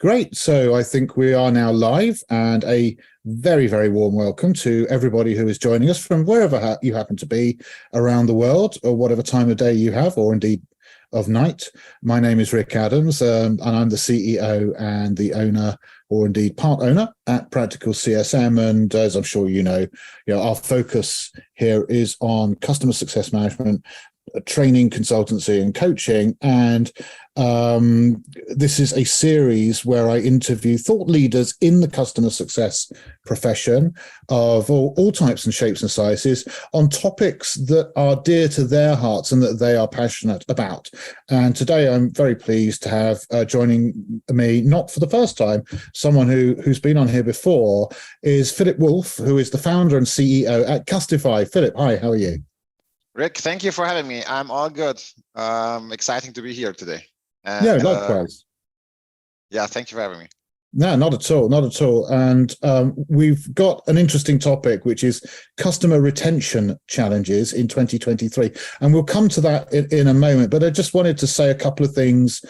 Great. So I think we are now live, and a very, very warm welcome to everybody who is joining us from wherever you happen to be around the world, or whatever time of day you have, or indeed of night. My name is Rick Adams, and I'm the CEO and the owner, or indeed part owner, at Practical CSM. And as I'm sure you know, our focus here is on customer success management, training, consultancy, and coaching. And this is a series where I interview thought leaders in the customer success profession of all types and shapes and sizes on topics that are dear to their hearts and that they are passionate about. And today I'm very pleased to have joining me, not for the first time, someone who's been on here before, is Philipp Wolf, who is the founder and CEO at Castify. Philipp, hi, how are you? Rick, thank you for having me. I'm all good. Exciting to be here today. And, yeah, likewise. Yeah, thank you for having me. No, not at all, not at all. And we've got an interesting topic, which is customer retention challenges in 2023. And we'll come to that in a moment. But I just wanted to say a couple of things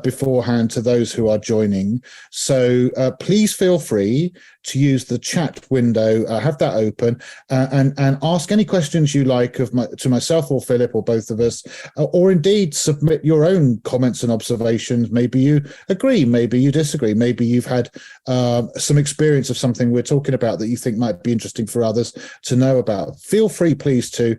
beforehand to those who are joining. So please feel free to use the chat window, have that open, and ask any questions you like to myself or Philip or both of us, or indeed submit your own comments and observations. Maybe you agree, maybe you disagree, maybe you've had some experience of something we're talking about that you think might be interesting for others to know about. Feel free, please, to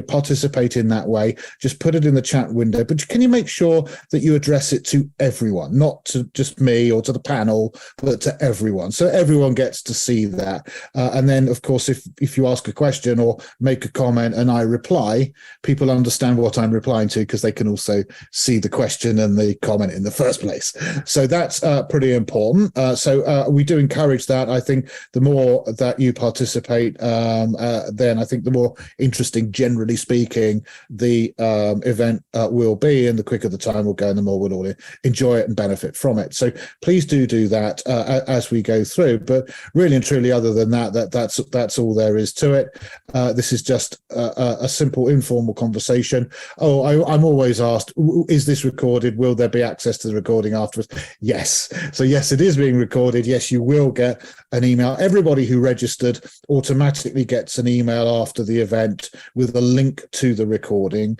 participate in that way. Just put it in the chat window, but can you make sure that you address it to everyone, not to just me or to the panel, but to everyone, so everyone gets to see that. And then, of course, if you ask a question or make a comment and I reply, people understand what I'm replying to because they can also see the question and the comment in the first place. So that's pretty important. So we do encourage that. I think the more that you participate, then I think the more interesting, generally speaking, the event will be, and the quicker the time will go and the more we'll all enjoy it and benefit from it. So please do that as we go through. But really and truly, other than that's all there is to it. This is just a simple informal conversation. I'm always asked, is this recorded? Will there be access to the recording afterwards? Yes. So yes, it is being recorded. Yes, you will get an email. Everybody who registered automatically gets an email after the event with a link to the recording.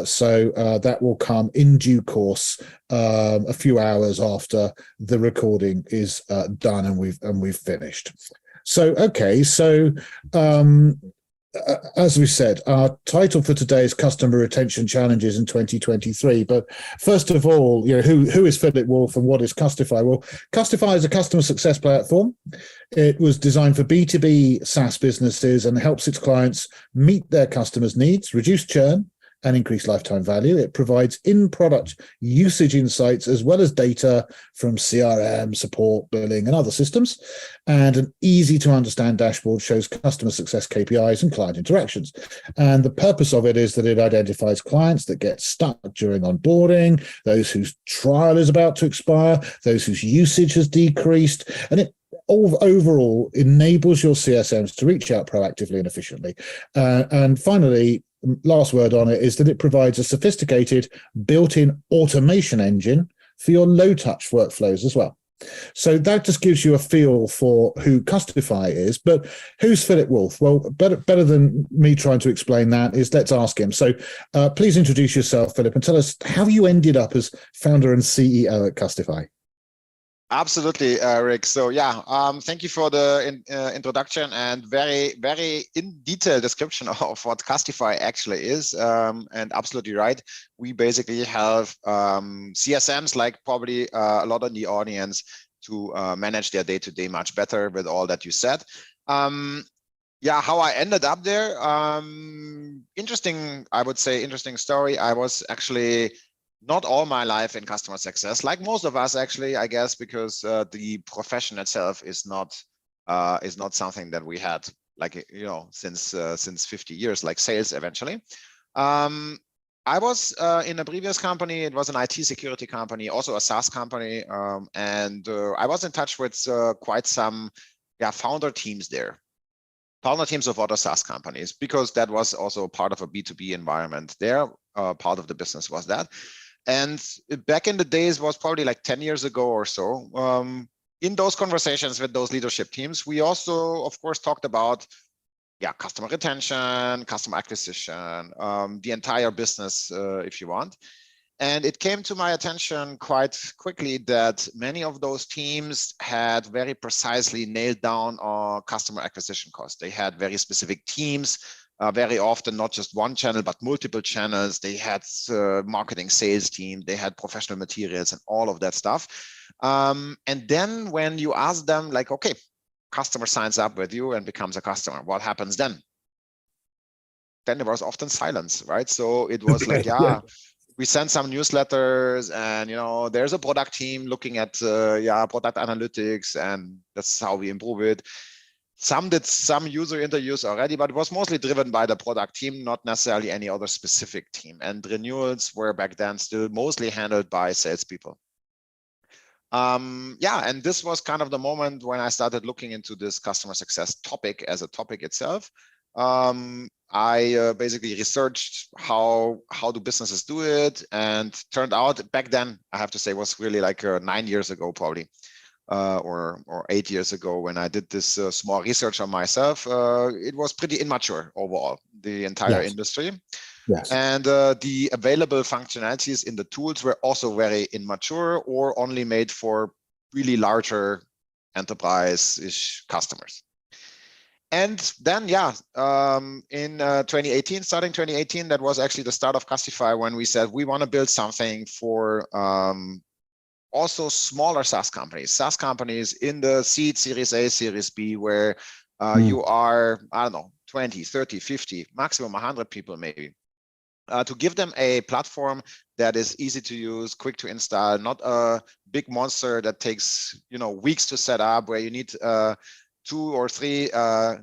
So that will come in due course, a few hours after the recording is done and we've finished. So okay, so as we said, our title for today is Customer Retention Challenges in 2023. But first of all, who is Philipp Wolf and what is Castify? Well, Castify is a customer success platform. It was designed for B2B SaaS businesses and helps its clients meet their customers' needs, reduce churn, and increase lifetime value. It provides in-product usage insights as well as data from CRM, support, billing, and other systems. And an easy-to-understand dashboard shows customer success KPIs and client interactions. And the purpose of it is that it identifies clients that get stuck during onboarding, those whose trial is about to expire, those whose usage has decreased, and it overall enables your CSMs to reach out proactively and efficiently. And finally, last word on it is that it provides a sophisticated built-in automation engine for your low-touch workflows as well. So that just gives you a feel for who Castify is. But who's Philipp Wolf? Well, better than me trying to explain that is let's ask him. So please introduce yourself, Philipp, and tell us how you ended up as founder and CEO at Castify. Absolutely, Rick. So yeah, thank you for the introduction and very, very in detail description of what Castify actually is. And absolutely right. We basically have CSMs, like probably a lot of the audience, to manage their day-to-day much better with all that you said. Yeah, how I ended up there, interesting, I would say, interesting story. I was actually not all my life in customer success, like most of us actually, I guess, because the profession itself is not something that we had, like, since 50 years, like sales eventually. I was in a previous company. It was an IT security company, also a SaaS company, and I was in touch with quite some founder teams there. Founder teams of other SaaS companies, because that was also part of a B2B environment there. Part of the business was that. And back in the days, was probably like 10 years ago or so. In those conversations with those leadership teams, we also, of course, talked about customer retention, customer acquisition, the entire business, if you want. And it came to my attention quite quickly that many of those teams had very precisely nailed down our customer acquisition costs. They had very specific teams, very often not just one channel, but multiple channels. They had marketing sales team, they had professional materials and all of that stuff. And then when you ask them like, okay, customer signs up with you and becomes a customer, what happens then? Then there was often silence, right? So it was like, we send some newsletters and, there's a product team looking at, product analytics, and that's how we improve it. Some did some user interviews already, but it was mostly driven by the product team, not necessarily any other specific team. And renewals were back then still mostly handled by salespeople. And this was kind of the moment when I started looking into this customer success topic as a topic itself. I basically researched how do businesses do it, and turned out back then, I have to say, was really like 9 years ago probably, or 8 years ago when I did this small research on myself. It was pretty immature overall, the entire industry. Yes. And the available functionalities in the tools were also very immature, or only made for really larger enterprise-ish customers. And then, in 2018, starting 2018, that was actually the start of Castify, when we said we want to build something for also smaller SaaS companies in the seed, Series A, Series B, where you are, I don't know, 20, 30, 50, maximum 100 people maybe. To give them a platform that is easy to use, quick to install, not a big monster that takes weeks to set up, where you need 2 or 3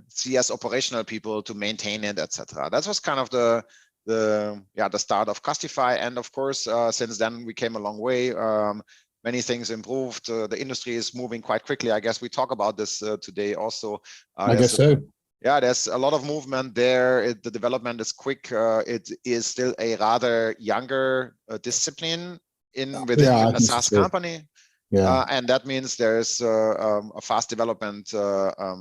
CS operational people to maintain it, etc. That was kind of the start of Castify. And of course, since then we came a long way. Many things improved. The industry is moving quite quickly. I guess we talk about this today also. I guess so. Yeah, there's a lot of movement there. The development is quick. It is still a rather younger discipline within a SaaS company. And that means there's a fast development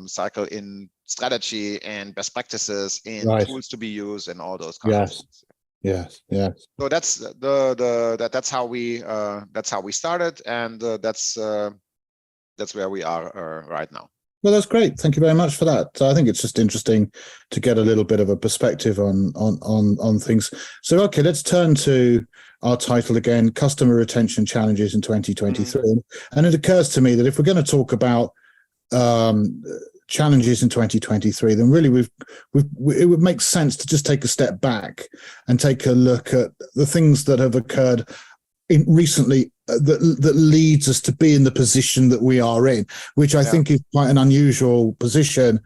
cycle in strategy and best practices, in tools to be used, and all those kinds of things. Yes. So that's that's how we started, and that's where we are right now. Well, that's great. Thank you very much for that. I think it's just interesting to get a little bit of a perspective on things. So, okay, let's turn to our title again, Customer Retention Challenges in 2023. And it occurs to me that if we're going to talk about challenges in 2023, then really it would make sense to just take a step back and take a look at the things that have occurred recently that leads us to be in the position that we are in, which I think is quite an unusual position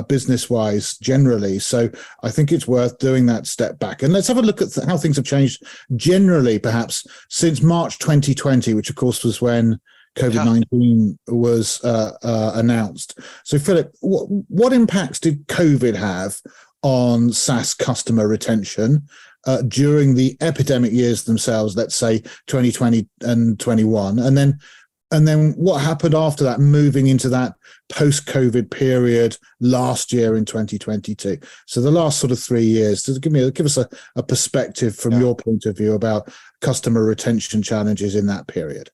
business-wise generally. So I think it's worth doing that step back. And let's have a look at how things have changed generally, perhaps since March 2020, which of course was when COVID-19 was announced. So Philipp, what impacts did COVID have on SaaS customer retention during the epidemic years themselves, let's say 2020 and 21, and then what happened after that, moving into that post-COVID period last year in 2022? So the last sort of 3 years, give us a perspective from your point of view about customer retention challenges in that period.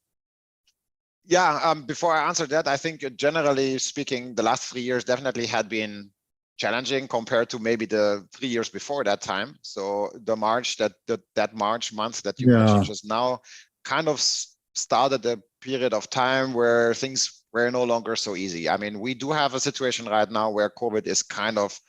Before I answer that, I think generally speaking, the last 3 years definitely had been challenging compared to maybe the 3 years before that time. So the March, that March month that you mentioned just now, kind of started a period of time where things were no longer so easy. I mean, we do have a situation right now where COVID is kind of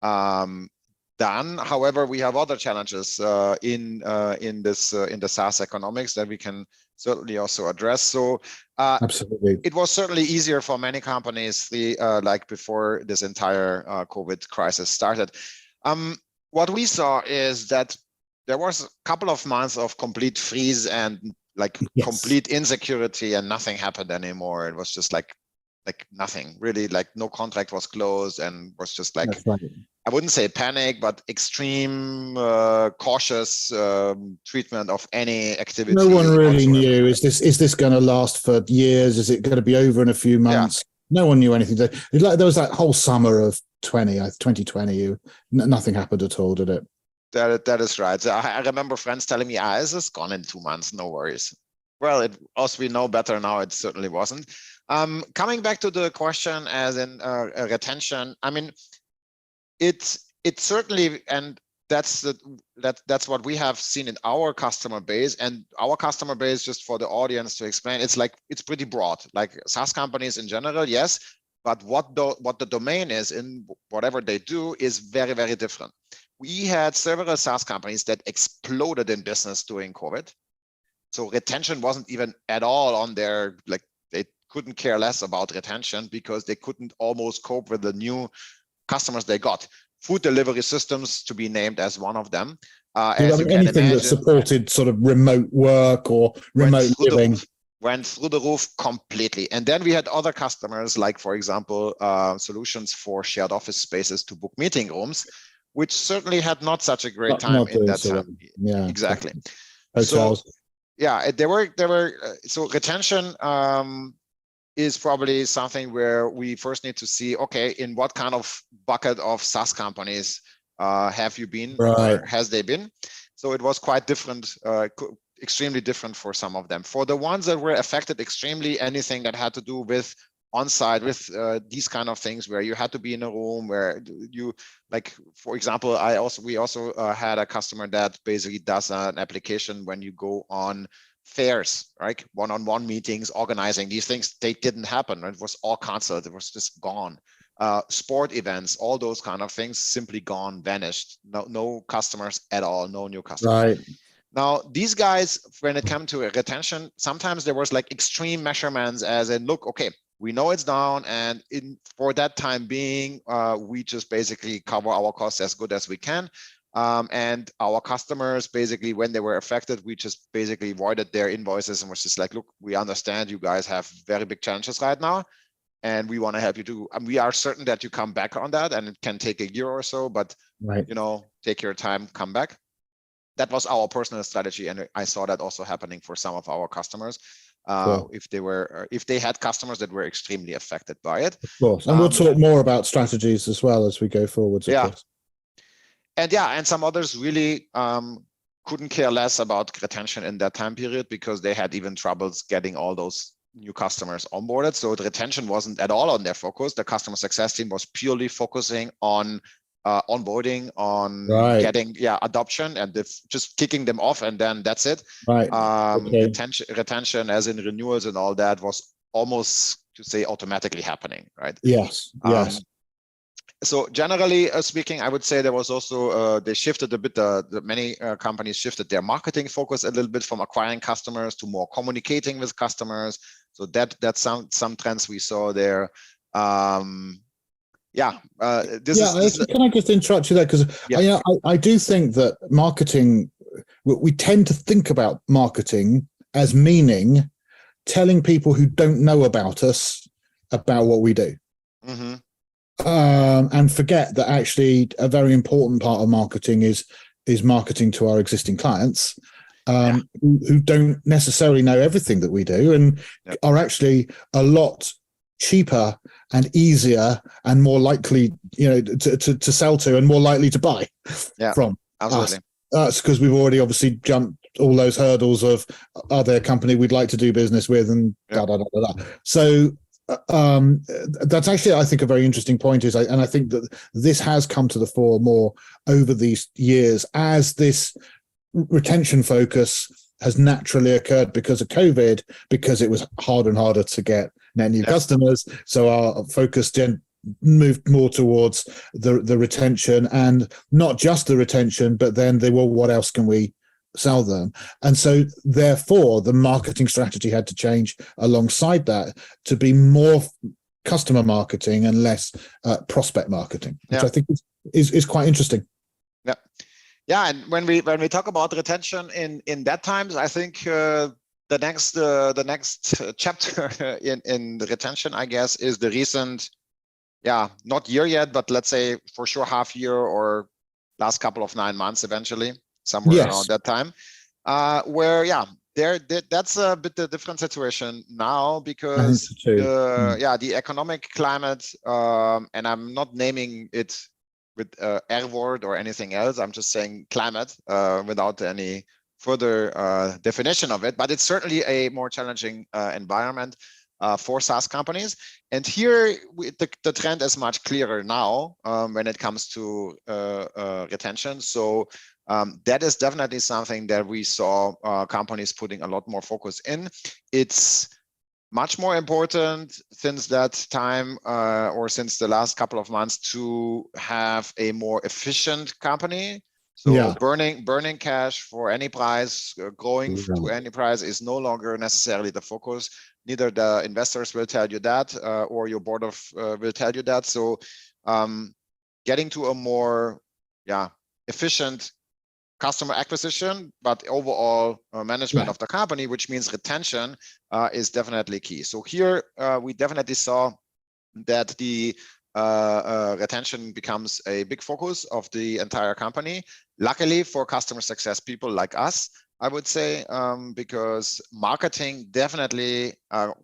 done. However, we have other challenges in the SaaS economics that we can certainly also address. So absolutely, it was certainly easier for many companies like before this entire COVID crisis started. What we saw is that there was a couple of months of complete freeze and complete insecurity, and nothing happened anymore. It was just like nothing really, like no contract was closed, and was just like I wouldn't say panic, but extreme cautious treatment of any activity. No one really whatsoever. knew, is this going to last for years? Is it going to be over in a few months? No one knew anything. There was that whole summer of 2020. Nothing happened at all, did it? That is right. So I remember friends telling me, "This is gone in 2 months. No worries." Well, as we know better now, it certainly wasn't. Coming back to the question as in retention, I mean, it's certainly, and that's what we have seen in our customer base. And our customer base, just for the audience to explain, it's pretty broad. Like SaaS companies in general, yes, but what the domain is in whatever they do is very, very different. We had several SaaS companies that exploded in business during COVID. So retention wasn't even at all on their, like, they couldn't care less about retention because they couldn't almost cope with the new customers they got. Food delivery systems, to be named as one of them. As you can anything imagine, that supported sort of remote work or remote living went through the roof completely. And then we had other customers, like, for example, solutions for shared office spaces to book meeting rooms, which certainly had not such a great time in that time. Yeah, exactly. Hotels. So, yeah, there were so retention is probably something where we first need to see, okay, in what kind of bucket of SaaS companies have you been, or has they been? So it was quite different, extremely different for some of them. For the ones that were affected extremely, anything that had to do with on-site, with these kind of things where you had to be in a room, where you, like, for example, we also had a customer that basically does an application when you go on fairs, right? One-on-one meetings, organizing these things, they didn't happen. It was all canceled. It was just gone. Sport events, all those kind of things, simply gone, vanished. No customers at all. No new customers. Right. Now, these guys, when it came to retention, sometimes there was like extreme measurements, as in, look, okay, we know it's down, and for that time being, we just basically cover our costs as good as we can. And our customers, basically, when they were affected, we just basically voided their invoices and was just like, look, we understand you guys have very big challenges right now, and we want to help you do. And we are certain that you come back on that, and it can take a year or so, but you know, take your time, come back. That was our personal strategy, and I saw that also happening for some of our customers. Cool. If they had customers that were extremely affected by it. Of course, and we'll talk more about strategies as well as we go forwards. Yeah. And some others really couldn't care less about retention in that time period because they had even troubles getting all those new customers onboarded. So the retention wasn't at all on their focus. The customer success team was purely focusing on onboarding, on getting adoption, and just kicking them off, and then that's it. Right. Retention, as in renewals and all that, was almost, to say, automatically happening, right? Yes. Yes. So generally speaking, I would say there was also they shifted a bit. Many companies shifted their marketing focus a little bit from acquiring customers to more communicating with customers. So that's some trends we saw there. Can I just interrupt you there, because I do think that marketing, we tend to think about marketing as meaning telling people who don't know about us about what we do. Mm-hmm. And forget that actually a very important part of marketing is marketing to our existing clients, who don't necessarily know everything that we do, and are actually a lot cheaper and easier and more likely, to sell to and more likely to buy from us. That's because we've already obviously jumped all those hurdles of, are they a company we'd like to do business with, and So that's actually, I think, a very interesting point. And I think that this has come to the fore more over these years as this retention focus has naturally occurred because of COVID, because it was harder and harder to get net new customers. So our focus moved more towards the retention, and not just the retention, but then what else can we sell them? And so therefore the marketing strategy had to change alongside that to be more customer marketing and less prospect marketing, which I think is quite interesting. And when we talk about retention in that times, I think the next chapter in the retention, I guess, is the recent yeah, not year yet, but let's say for sure half year or last couple of 9 months eventually, somewhere around Yes. that time. Where yeah, that's a bit a different situation now, I think because so too. the economic climate, and I'm not naming it with R word or anything else. I'm just saying climate without any further definition of it. But it's certainly a more challenging environment for SaaS companies. And here the trend is much clearer now when it comes to retention. So that is definitely something that we saw companies putting a lot more focus in. It's much more important since that time or since the last couple of months to have a more efficient company. So burning cash for any price, growing to any price is no longer necessarily the focus. Neither the investors will tell you that or your board of will tell you that. So getting to a more efficient customer acquisition, but overall management of the company, which means retention is definitely key. So here we definitely saw that the retention becomes a big focus of the entire company. Luckily for customer success people like us, I would say, because marketing definitely,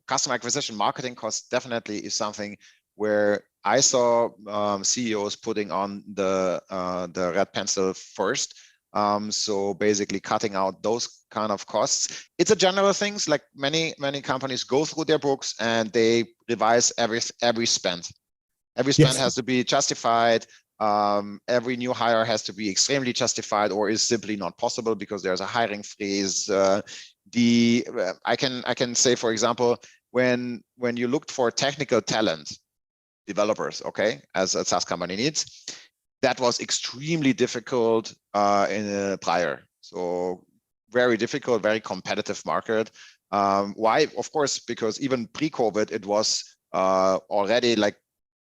customer acquisition marketing costs definitely is something where I saw CEOs putting on the red pencil first. So basically cutting out those kind of costs. It's a general things, like many companies go through their books and they revise every spend. Every spend has to be justified. Every new hire has to be extremely justified or is simply not possible because there's a hiring freeze. I can say, for example, when you looked for technical talent, developers, okay, as a SaaS company needs, that was extremely difficult in prior. So very difficult, very competitive market. Why? Of course, because even pre-COVID, it was already like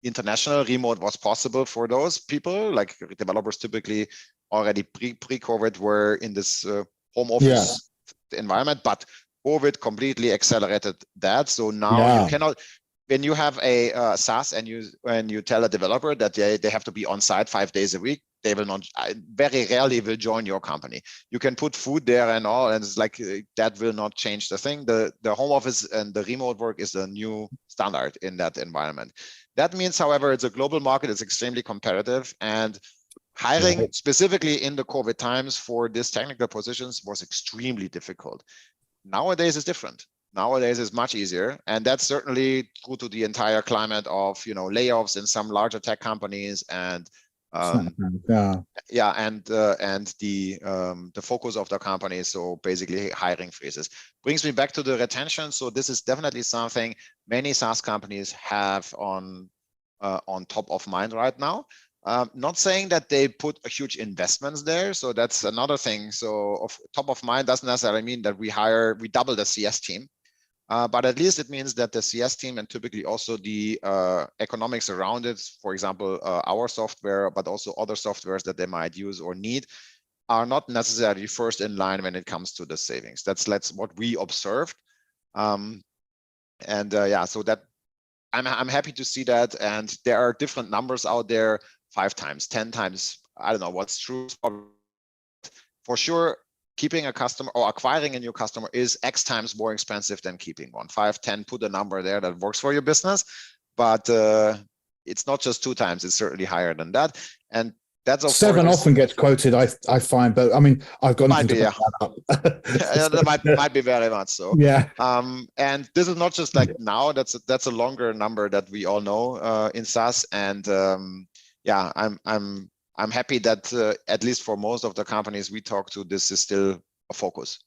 international remote was possible for those people. Like developers typically already pre-COVID were in this home office environment, but COVID completely accelerated that. So now you cannot. When you have a SaaS and you tell a developer that they have to be on site 5 days a week, they will not, very rarely will join your company. You can put food there and all, and it's like that will not change the thing. The home office and the remote work is the new standard in that environment. That means, however, it's a global market, it's extremely competitive, and hiring specifically in the COVID times for these technical positions was extremely difficult. Nowadays is different. Nowadays is much easier, and that's certainly due to the entire climate of layoffs in some larger tech companies and and the focus of the company. So basically hiring freezes. Brings me back to the retention. So this is definitely something many SaaS companies have on top of mind right now. Not saying that they put a huge investments there. So that's another thing. So top of mind doesn't necessarily mean that we double the CS team. But at least it means that the CS team and typically also the economics around it, for example, our software, but also other softwares that they might use or need, are not necessarily first in line when it comes to the savings. That's what we observed. So that I'm happy to see that. And there are different numbers out there, 5 times, 10 times. I don't know what's true. For sure, keeping a customer or acquiring a new customer is X times more expensive than keeping one. 5, 10, put a number there that works for your business. But it's not just 2 times, it's certainly higher than that. And that's 7 often gets quoted, I find, but I mean, I've got nothing to back that up. That might be very much so. Yeah. And this is not just like now, that's a longer number that we all know in SaaS. And I'm happy that at least for most of the companies we talk to, this is still a focus.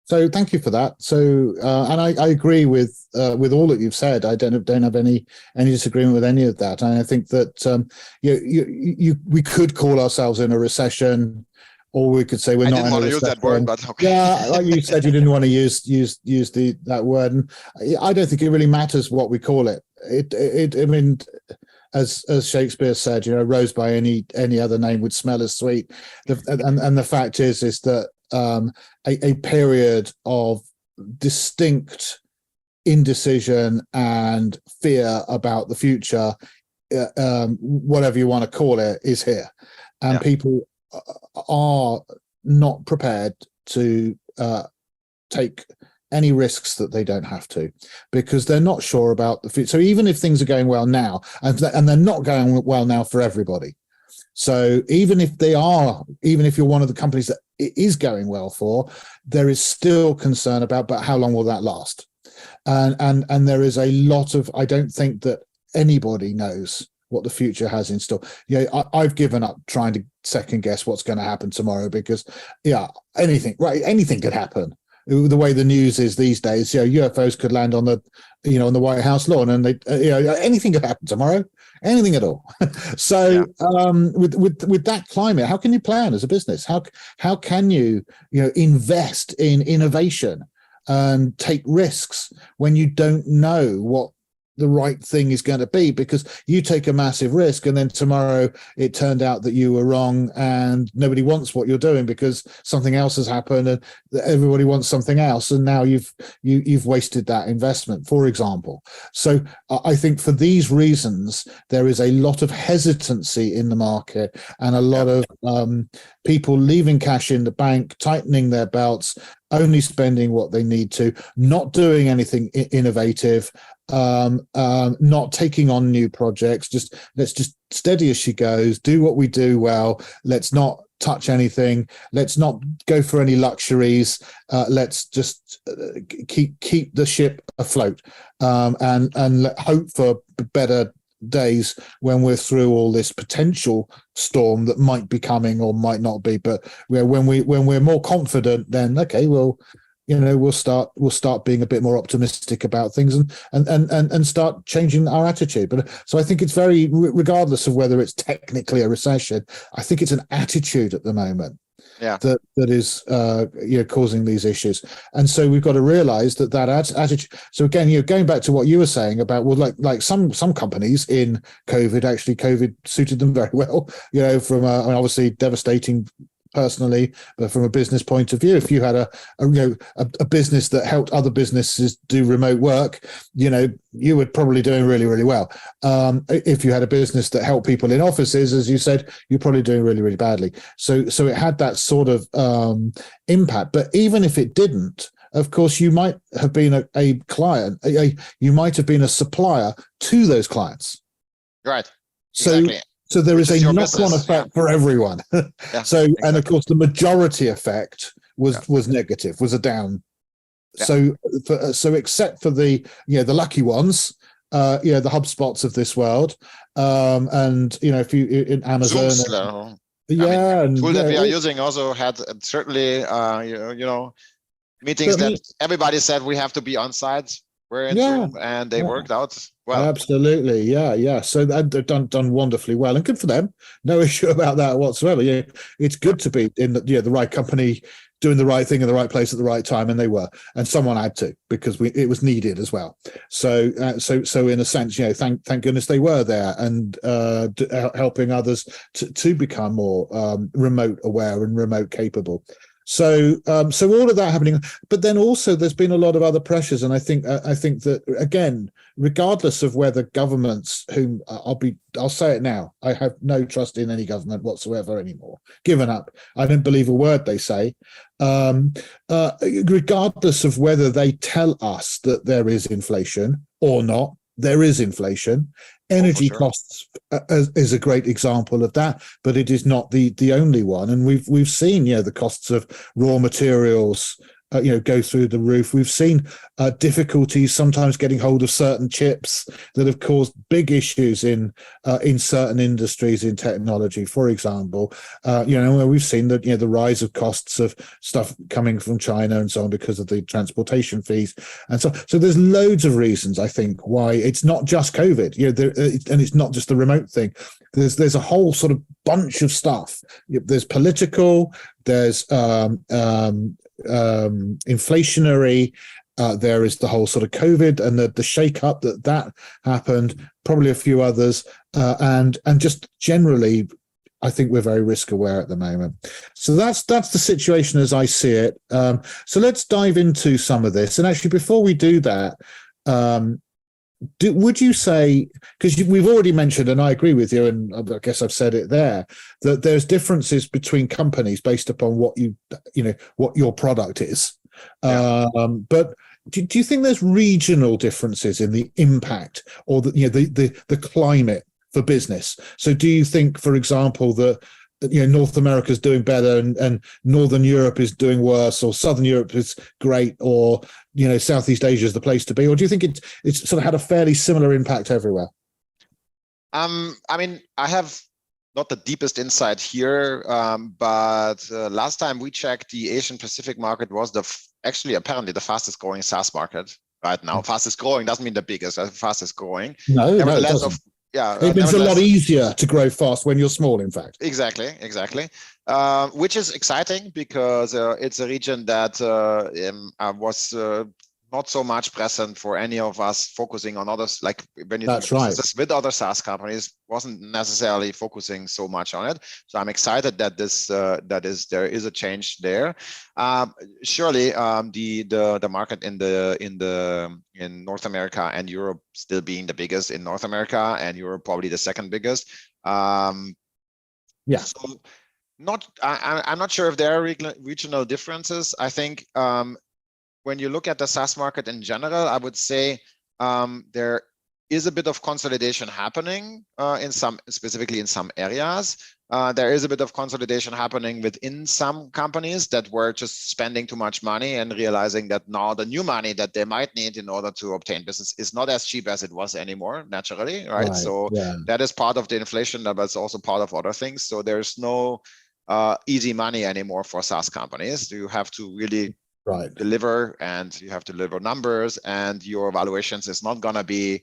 So thank you for that. So and I agree with all that you've said. I don't have any disagreement with any of that. And I think that we could call ourselves in a recession, or we could say we're not in a recession. I didn't want to use that word, but okay. Yeah, like you said, you didn't want to use that word, and I don't think it really matters what we call it. I mean, as Shakespeare said, rose by any other name would smell as sweet. And the fact is that a period of distinct indecision and fear about the future, whatever you want to call it, is here, and people are not prepared to take any risks that they don't have to, because they're not sure about the future. So even if things are going well now, and they're not going well now for everybody. So even if you're one of the companies that it is going well for, there is still concern about, but how long will that last? And there is a lot of, I don't think that anybody knows what the future has in store. I've given up trying to second guess what's going to happen tomorrow, because anything could happen. The way the news is these days, UFOs could land on the White House lawn, and anything could happen tomorrow, anything at all. So with that climate, how can you plan as a business? How can you invest in innovation and take risks when you don't know what the right thing is going to be? Because you take a massive risk and then tomorrow it turned out that you were wrong, and nobody wants what you're doing because something else has happened and everybody wants something else, and now you've wasted that investment, for example. So I think for these reasons there is a lot of hesitancy in the market, and a lot of people leaving cash in the bank, tightening their belts, only spending what they need to, not doing anything innovative, not taking on new projects. Let's just steady as she goes, do what we do well. Let's not touch anything. Let's not go for any luxuries. Let's just keep the ship afloat, and hope for better days when we're through all this potential storm that might be coming or might not be. But when we're more confident, then okay, we'll start being a bit more optimistic about things, and start changing our attitude. But so I think it's very, regardless of whether it's technically a recession, I think it's an attitude at the moment that is causing these issues. And so we've got to realize that attitude. So again, going back to what you were saying about, well, like some companies in COVID suited them very well, from obviously devastating personally, but from a business point of view, if you had a business that helped other businesses do remote work, you were probably doing really, really well. If you had a business that helped people in offices, as you said, you're probably doing really, really badly. So it had that sort of impact. But even if it didn't, of course, you might have been a client, you might have been a supplier to those clients. Right. Exactly. So there is a knock-on effect for everyone. So, exactly. And of course, the majority effect was negative, was a down. So except for the lucky ones, the HubSpots of this world, and if you in Amazon, the tool that we are using also had certainly meetings that everybody said we have to be on site. We're in Zoom, and they worked out well. Absolutely, yeah. So they've done wonderfully well, and good for them. No issue about that whatsoever. It's good to be in the right company, doing the right thing in the right place at the right time, and they were. And someone had to, because it was needed as well. So in a sense, thank goodness they were there, and helping others to become more remote aware and remote capable. So all of that happening, but then also there's been a lot of other pressures, and I think that, again, regardless of whether governments, whom I'll say it now, I have no trust in any government whatsoever anymore. Given up. I don't believe a word they say. Regardless of whether they tell us that there is inflation or not, there is inflation. Energy costs is a great example of that, but it is not the only one. And we've seen the costs of raw materials go through the roof. We've seen difficulties sometimes getting hold of certain chips that have caused big issues in certain industries in technology, for example. Where we've seen that the rise of costs of stuff coming from China and so on because of the transportation fees, and so there's loads of reasons, I think, why it's not just COVID. And it's not just the remote thing. There's a whole sort of bunch of stuff. There's political. There's inflationary, there is the whole sort of COVID and the shake-up that happened, probably a few others, and just generally, I think we're very risk aware at the moment. So that's the situation as I see it. So let's dive into some of this. And actually, before we do that, would you say, because we've already mentioned, and I agree with you, and I guess I've said it there, that there's differences between companies based upon what what your product is. Yeah. But do you think there's regional differences in the impact or the climate for business? So do you think, for example, that North America is doing better and Northern Europe is doing worse, or Southern Europe is great, or Southeast Asia is the place to be? Or do you think it's sort of had a fairly similar impact everywhere? I mean, I have not the deepest insight here, but last time we checked, the Asian Pacific market was actually apparently the fastest growing SaaS market right now. Fastest growing doesn't mean the biggest, fastest growing. No, it doesn't. It means a lot easier to grow fast when you're small, in fact. Exactly. Which is exciting because it's a region that was not so much present for any of us focusing on others. Like when you do business with other SaaS companies, wasn't necessarily focusing so much on it. So I'm excited that there is a change there. Surely the market in North America and Europe still being the biggest in North America, and Europe probably the second biggest. So I'm not sure if there are regional differences. I think when you look at the SaaS market in general, I would say there is a bit of consolidation happening specifically in some areas. There is a bit of consolidation happening within some companies that were just spending too much money and realizing that now the new money that they might need in order to obtain business is not as cheap as it was anymore, naturally, right? So that is part of the inflation, but it's also part of other things. So there's no easy money anymore for SaaS companies. You have to really deliver, and you have to deliver numbers, and your valuations is not going to be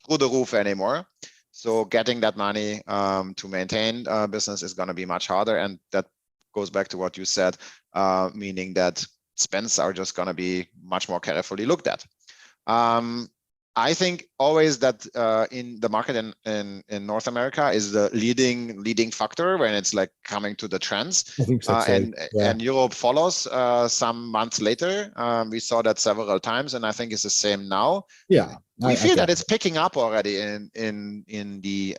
through the roof anymore. So getting that money to maintain business is going to be much harder. And that goes back to what you said, meaning that spends are just going to be much more carefully looked at. I think always that in the market in North America is the leading factor when it's like coming to the trends. I think so too. And Europe follows some months later. We saw that several times, and I think it's the same now. Yeah, we feel that it's picking up already in the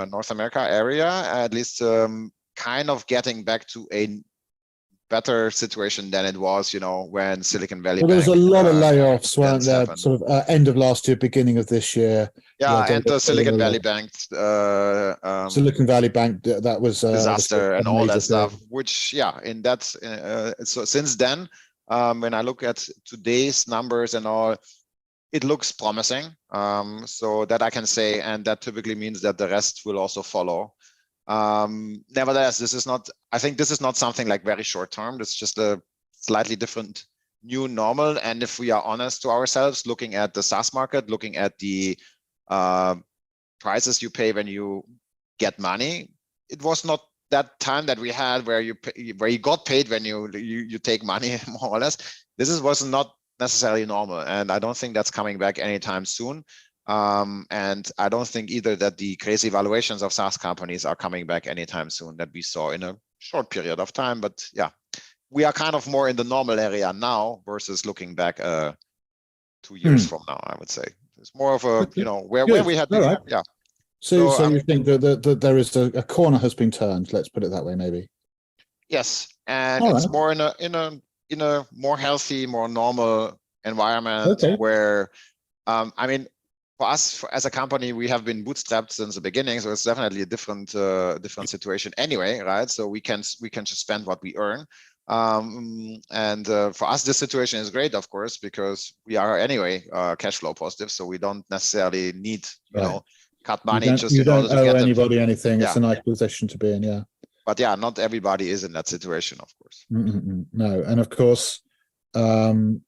North America area, at least kind of getting back to a better situation than it was, when Silicon Valley Bank. There was a lot of layoffs, weren't there? Sort of end of last year, beginning of this year. Yeah, and the Silicon Valley Bank. Silicon Valley Bank, that was disaster and all that stuff. Which, in that. So since then, when I look at today's numbers and all, it looks promising. So that I can say, and that typically means that the rest will also follow. Nevertheless, I think this is not something like very short term. It's just a slightly different new normal. And if we are honest to ourselves, looking at the SaaS market, looking at the prices you pay when you get money, it was not that time that we had where you got paid when you take money, more or less. Was not necessarily normal, and I don't think that's coming back anytime soon. And I don't think either that the crazy valuations of SaaS companies are coming back anytime soon that we saw in a short period of time. But we are kind of more in the normal area now versus looking back 2 years from now, I would say. It's more of a, where we had the, So you think that there is a corner has been turned, let's put it that way, maybe? Yes, and it's more in a more healthy, more normal environment where, I mean, for us as a company, we have been bootstrapped since the beginning, so it's definitely a different situation anyway, right? So we can just spend what we earn, and for us this situation is great, of course, because we are anyway cash flow positive, so we don't necessarily need cut money just in order to get anybody anything. It's a nice position to be in, But not everybody is in that situation, of course. No, and of course,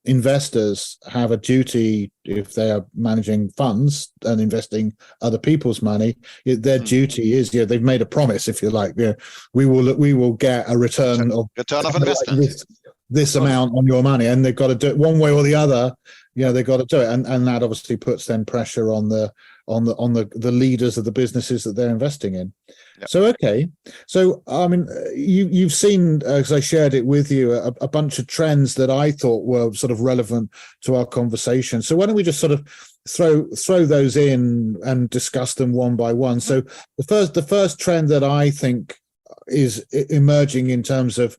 investors have a duty, if they are managing funds and investing other people's money, their duty is, they've made a promise, if you like, we will get a return of investment, this amount on your money, and they've got to do it one way or the other. Yeah, they got to do it, and that obviously puts then pressure on the leaders of the businesses that they're investing in. Yep. So okay, so I mean, you've seen, as I shared it with you, a bunch of trends that I thought were sort of relevant to our conversation. So why don't we just sort of throw those in and discuss them one by one? So the first trend that I think is emerging in terms of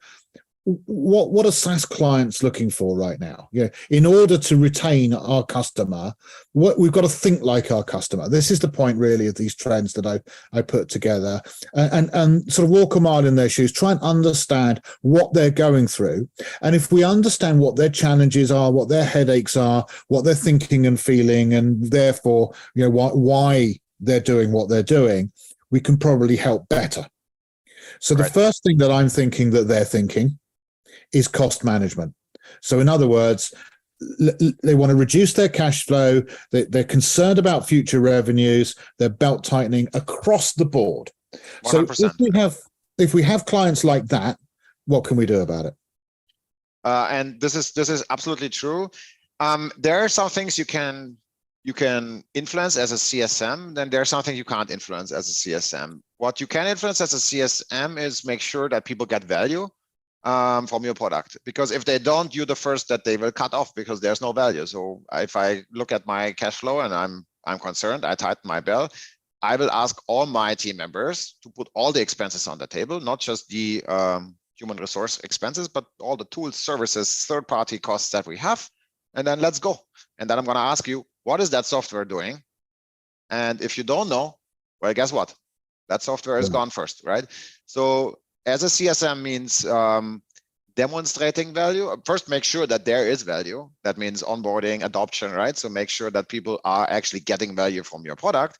what are SaaS clients looking for right now? In order to retain our customer, we've got to think like our customer. This is the point really of these trends that I put together, and sort of walk a mile in their shoes, try and understand what they're going through. And if we understand what their challenges are, what their headaches are, what they're thinking and feeling, and therefore, why they're doing what they're doing, we can probably help better. So the first thing that I'm thinking that they're thinking is cost management. So in other words, they want to reduce their cash flow. They're concerned about future revenues. They're belt tightening across the board. 100%. So if we have clients like that, what can we do about it? And this is absolutely true. There are some things you can influence as a CSM. Then there are some things you can't influence as a CSM. What you can influence as a CSM is make sure that people get value from your product, because if they don't, you're the first that they will cut off because there's no value. So if I look at my cash flow and I'm concerned, I tighten my belt, I will ask all my team members to put all the expenses on the table, not just the human resource expenses, but all the tools, services, third-party costs that we have, and then let's go. And then I'm going to ask you, what is that software doing? And if you don't know, well, guess what? That software is gone first, right? So as a CSM means demonstrating value. First, make sure that there is value. That means onboarding, adoption, right? So make sure that people are actually getting value from your product,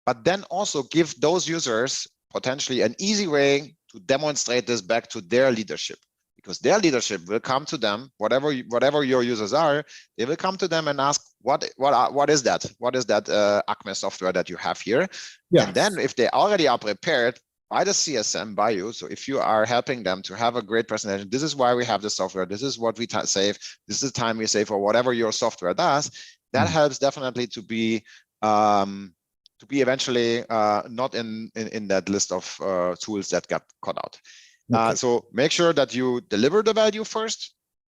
but then also give those users potentially an easy way to demonstrate this back to their leadership, because their leadership will come to them, whatever your users are, they will come to them and ask, what is that? What is that Acme software that you have here? Yeah. And then if they already are prepared by the CSM, by you, so if you are helping them to have a great presentation, this is why we have the software, this is what we save, this is the time we save, or whatever your software does, that helps definitely to be eventually not in that list of tools that got cut out. Okay. So make sure that you deliver the value first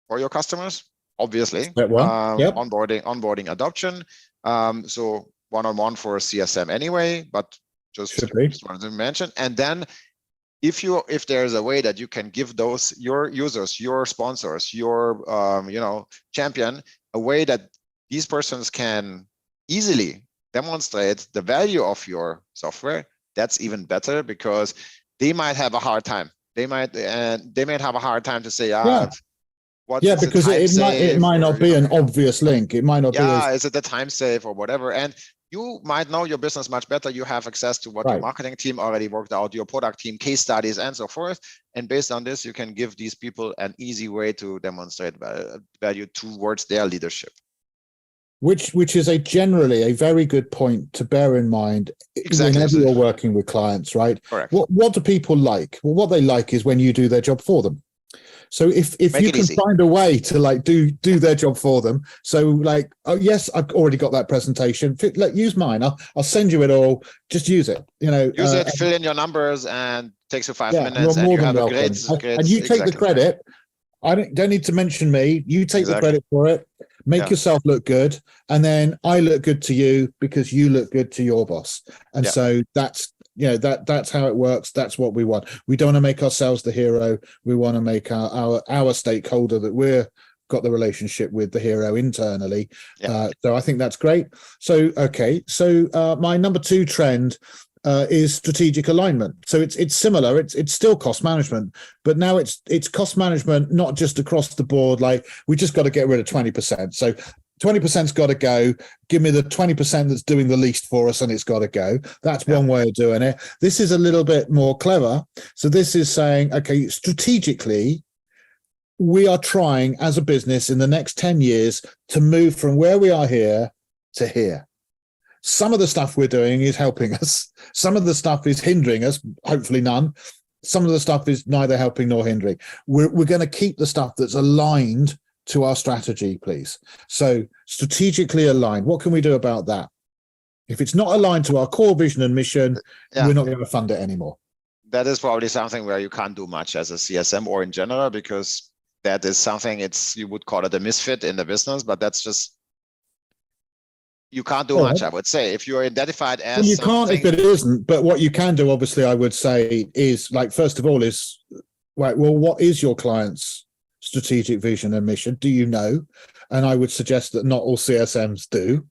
for your customers, obviously. Onboarding, adoption. So one-on-one for CSM anyway, but just wanted to mention. And then if there's a way that you can give your users, your sponsors, your champion, a way that these persons can easily demonstrate the value of your software, that's even better, because they might have a hard time. They might have a hard time to say, because it might not be an obvious link. It might not be. Is it the time save or whatever? And you might know your business much better. You have access to what your marketing team already worked out, your product team, case studies, and so forth. And based on this, you can give these people an easy way to demonstrate value towards their leadership. Which is generally a very good point to bear in mind whenever you're working with clients, right? Correct. What do people like? Well, what they like is when you do their job for them. So if you can find a way to do their job for them, so oh yes, I've already got that presentation. Use mine. I'll send you it all. Just use it. Use it. Fill in your numbers, and takes you 5 minutes, and you have a great. And you take the credit. I don't need to mention me. You take the credit for it. Make yourself look good, and then I look good to you because you look good to your boss. And so that's how it works. That's what we want. We don't want to make ourselves the hero. We want to make our stakeholder that we're got the relationship with the hero internally. So I think that's great. So my number 2 trend is strategic alignment. So it's similar. It's still cost management, but now it's cost management not just across the board. Like, we just got to get rid of 20%. So 20%'s got to go. Give me the 20% that's doing the least for us, and it's got to go. That's one way of doing it. This is a little bit more clever. So this is saying, okay, strategically, we are trying as a business in the next 10 years to move from where we are here to here. Some of the stuff we're doing is helping us. Some of the stuff is hindering us, hopefully none. Some of the stuff is neither helping nor hindering. We're going to keep the stuff that's aligned to our strategy, please. So strategically aligned, what can we do about that? If it's not aligned to our core vision and mission, we're not going to fund it anymore. That is probably something where you can't do much as a CSM or in general, because that is something, you would call it a misfit in the business, but that's just, you can't do much, I would say. If you're identified as you can't if it isn't, but what you can do, obviously, I would say is, like, first of all is, right, well, what is your client's strategic vision and mission? Do you know? And I would suggest that not all CSMs do.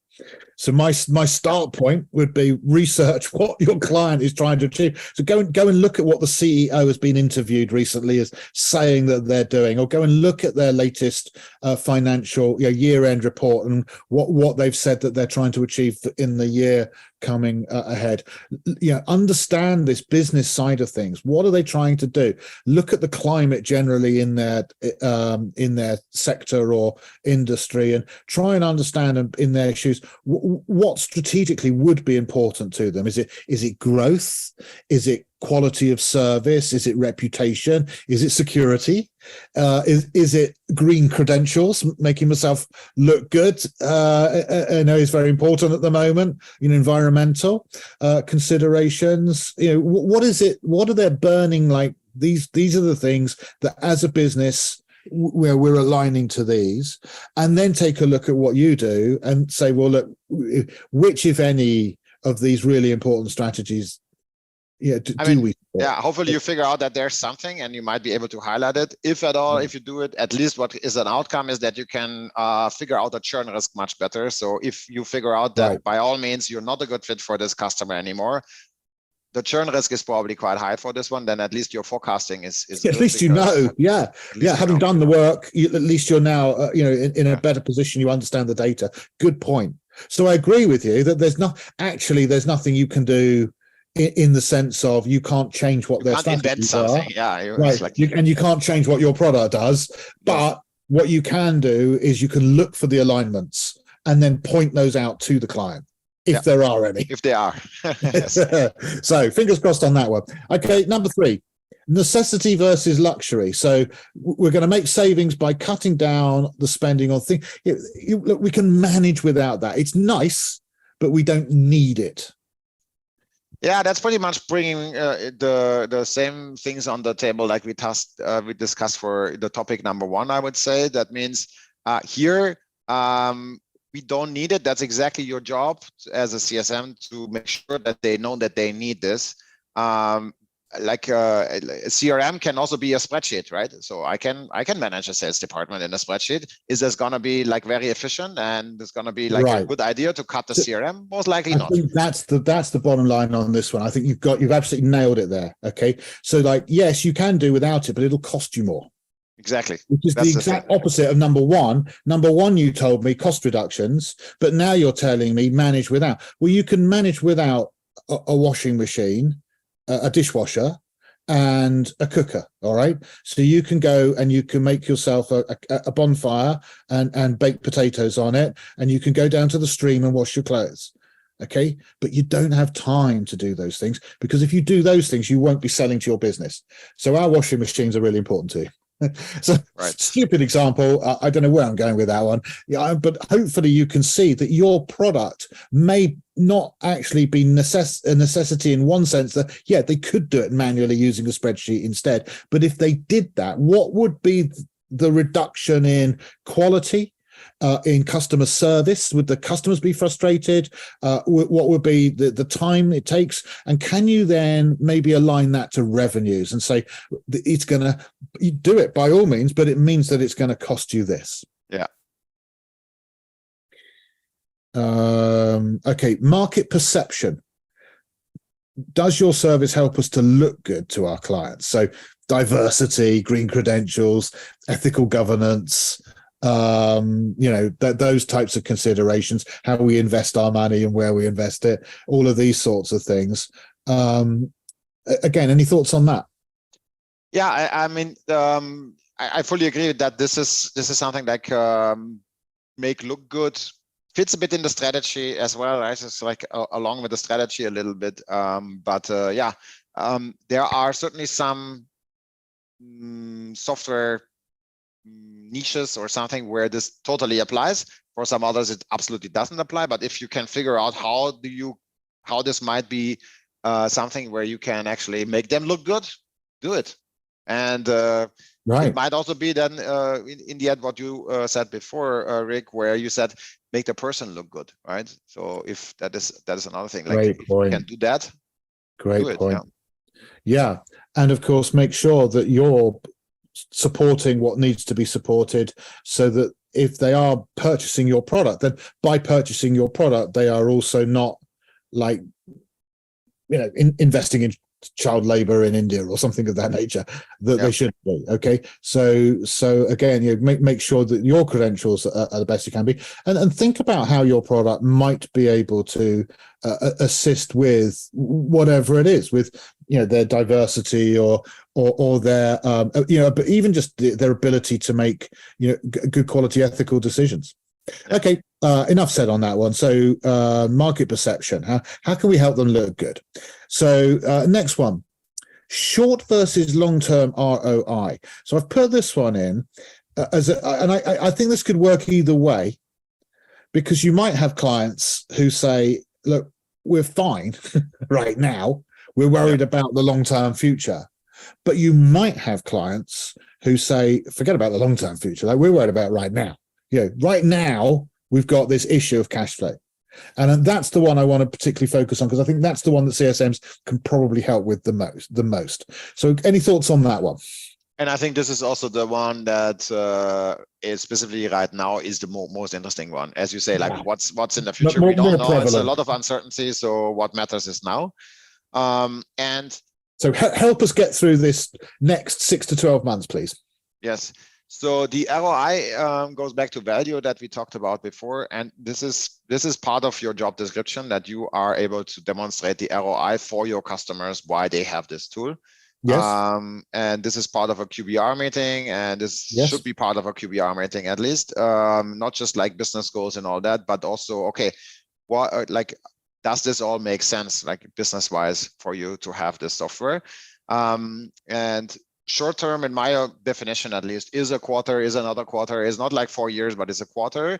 So my start point would be research what your client is trying to achieve. So go and look at what the CEO has been interviewed recently as saying that they're doing, or go and look at their latest financial year-end report and what they've said that they're trying to achieve in the year coming ahead. Understand this business side of things. What are they trying to do? Look at the climate generally in their sector or industry, and try and understand in their shoes what strategically would be important to them. Is it growth? Is it quality of service? Is it reputation? Is it security? Is it green credentials, making myself look good? I know is very important at the moment. Environmental considerations. What is it? What are they burning? Like these are the things that, as a business, where we're aligning to these, and then take a look at what you do and say, well, look, which, if any, of these really important strategies hopefully you figure out that there's something and you might be able to highlight it. If at all, if you do it, at least what is an outcome is that you can figure out the churn risk much better. So if you figure out that by all means you're not a good fit for this customer anymore, the churn risk is probably quite high for this one, then at least your forecasting is at least having done the work, at least you're now in a better position. You understand the data. Good point. So I agree with you that there's nothing you can do in the sense of you can't change what their strategies are. And you can't change what your product does, but what you can do is you can look for the alignments and then point those out to the client. If there are any. If they are. So fingers crossed on that one. Okay, number 3, necessity versus luxury. So we're going to make savings by cutting down the spending on things. Look, we can manage without that. It's nice, but we don't need it. Yeah, that's pretty much bringing the same things on the table like we discussed for the topic number 1, I would say. That means here, we don't need it. That's exactly your job as a CSM, to make sure that they know that they need this. Like a CRM can also be a spreadsheet, right? So I can manage a sales department in a spreadsheet. Is this going to be like very efficient and it's going to be like a good idea to cut the CRM? Most likely not. I think that's the bottom line on this one. I think you've absolutely nailed it there. Okay, so like, yes, you can do without it, but it'll cost you more. Exactly. Which is the exact opposite of number 1. Number 1, you told me cost reductions, but now you're telling me manage without. Well, you can manage without a washing machine, a dishwasher, and a cooker. All right. So you can go and you can make yourself a bonfire and bake potatoes on it, and you can go down to the stream and wash your clothes. Okay. But you don't have time to do those things, because if you do those things, you won't be selling to your business. So our washing machines are really important to you. So stupid example. I don't know where I'm going with that one. But hopefully you can see that your product may not actually be a necessity in one sense, that they could do it manually using a spreadsheet instead. But if they did that, what would be the reduction in quality, in customer service? Would the customers be frustrated? What would be the time it takes? And can you then maybe align that to revenues and say it's going to do it by all means, but it means that it's going to cost you this? Okay, market perception. Does your service help us to look good to our clients? So diversity, green credentials, ethical governance, those types of considerations, how we invest our money and where we invest it, all of these sorts of things. Again, any thoughts on that? Yeah, I mean, I fully agree that this is something like make look good, fits a bit in the strategy as well, right? It's like along with the strategy a little bit, there are certainly some software niches or something where this totally applies. For some others, it absolutely doesn't apply. But if you can figure out how this might be something where you can actually make them look good, do it. And Right. it might also be then in the end what you said before, Rick, where you said make the person look good, right? So if that is another thing, like Great if point. you can do that, Great do it. point. Yeah, and of course, make sure that you're supporting what needs to be supported, so that if they are purchasing your product, then by purchasing your product, they are also not like, investing in child labor in India or something of that nature that they should be. Okay, so again, make sure that your credentials are the best you can be, and think about how your product might be able to assist with whatever it is, with their diversity or their but even just their ability to make good quality ethical decisions. Okay, enough said on that one. So market perception, how can we help them look good? So next one, short versus long-term ROI. So I've put this one in and I think this could work either way, because you might have clients who say, look, we're fine right now, we're worried about the long-term future. But you might have clients who say, forget about the long-term future, like we're worried about right now. Right now we've got this issue of cash flow, and that's the one I want to particularly focus on, because I think that's the one that CSMs can probably help with the most. So any thoughts on that one? And I think this is also the one that is specifically right now is the most interesting one. As you say, like what's in the future, we don't know. Prevalent. It's a lot of uncertainty. So what matters is now. And so help us get through this next 6 to 12 months, please. Yes. So the ROI goes back to value that we talked about before, and this is part of your job description, that you are able to demonstrate the ROI for your customers why they have this tool. Yes. And this is part of a QBR meeting, and this should be part of a QBR meeting at least, not just like business goals and all that, but also, okay, what does this all make sense, like business wise, for you to have this software? And short term, in my definition at least, is a quarter, is another quarter, is not like 4 years, but it's a quarter.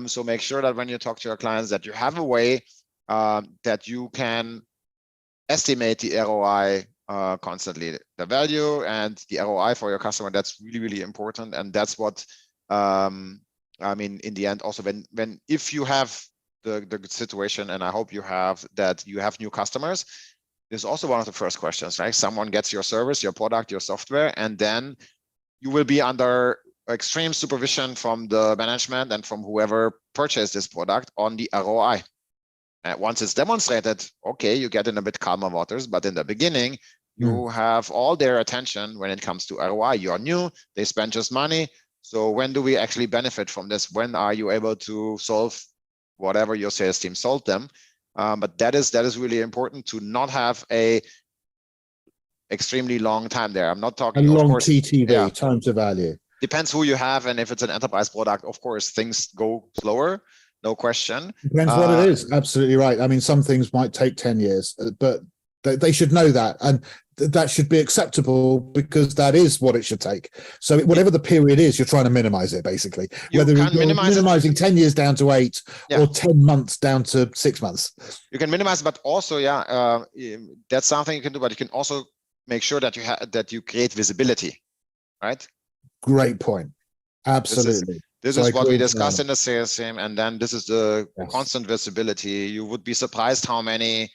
So make sure that when you talk to your clients that you have a way that you can estimate the ROI constantly, the value and the ROI for your customer. That's really, really important. And that's what, I mean, in the end, also if you have the situation, and I hope you have new customers, is also one of the first questions, right? Someone gets your service, your product, your software, and then you will be under extreme supervision from the management and from whoever purchased this product on the ROI. And once it's demonstrated, okay, you get in a bit calmer waters, but in the beginning, you have all their attention when it comes to ROI. You are new, they spend just money. So when do we actually benefit from this? When are you able to solve whatever your sales team sold them? But that is really important, to not have a extremely long time there. I'm not talking a long TTV, time to value. Depends who you have, and if it's an enterprise product, of course things go slower, no question. Depends what it is. Absolutely right. I mean, some things might take 10 years, but they should know that, and that should be acceptable, because that is what it should take. So whatever the period is, you're trying to minimize it, basically. Whether you're minimizing 10 years down to 8 or 10 months down to 6 months. You can minimize, but also, that's something you can do. But you can also make sure that you create visibility, right? Great point. Absolutely. This is what we discussed in the sales team, and then this is the constant visibility. You would be surprised how many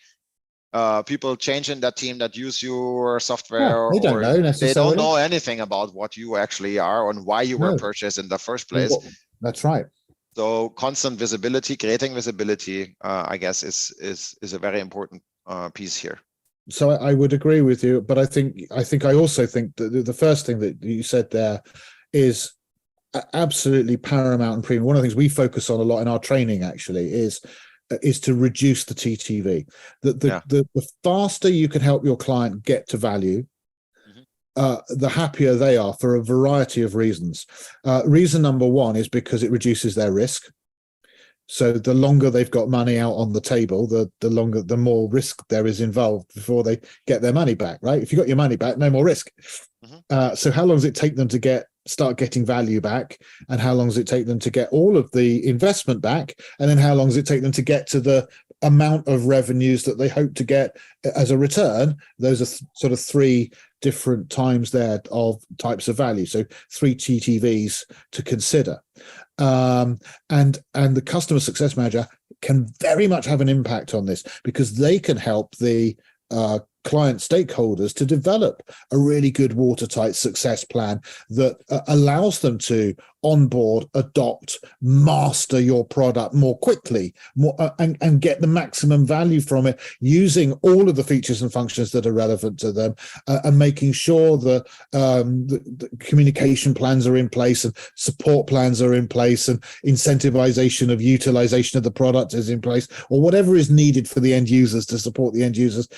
people change in that team that use your software. They don't know necessarily. They don't know anything about what you actually are and why you were purchased in the first place. That's right. So constant visibility, creating visibility, I guess, is a very important piece here. So I would agree with you, but I also think that the first thing that you said there is absolutely paramount and premium. One of the things we focus on a lot in our training actually is to reduce the TTV. The faster you can help your client get to value, the happier they are, for a variety of reasons. Reason number one is because it reduces their risk. So the longer they've got money out on the table, the more risk there is involved before they get their money back, right? If you got your money back, no more risk. So how long does it take them to start getting value back, and how long does it take them to get all of the investment back, and then how long does it take them to get to the amount of revenues that they hope to get as a return? Those are sort of three different times there of types of value, so three TTVs to consider. And the customer success manager can very much have an impact on this, because they can help the client stakeholders to develop a really good watertight success plan that allows them to onboard, adopt, master your product more quickly, and get the maximum value from it, using all of the features and functions that are relevant to them, and making sure that the communication plans are in place, and support plans are in place, and incentivization of utilization of the product is in place, or whatever is needed for the end users to support the end users.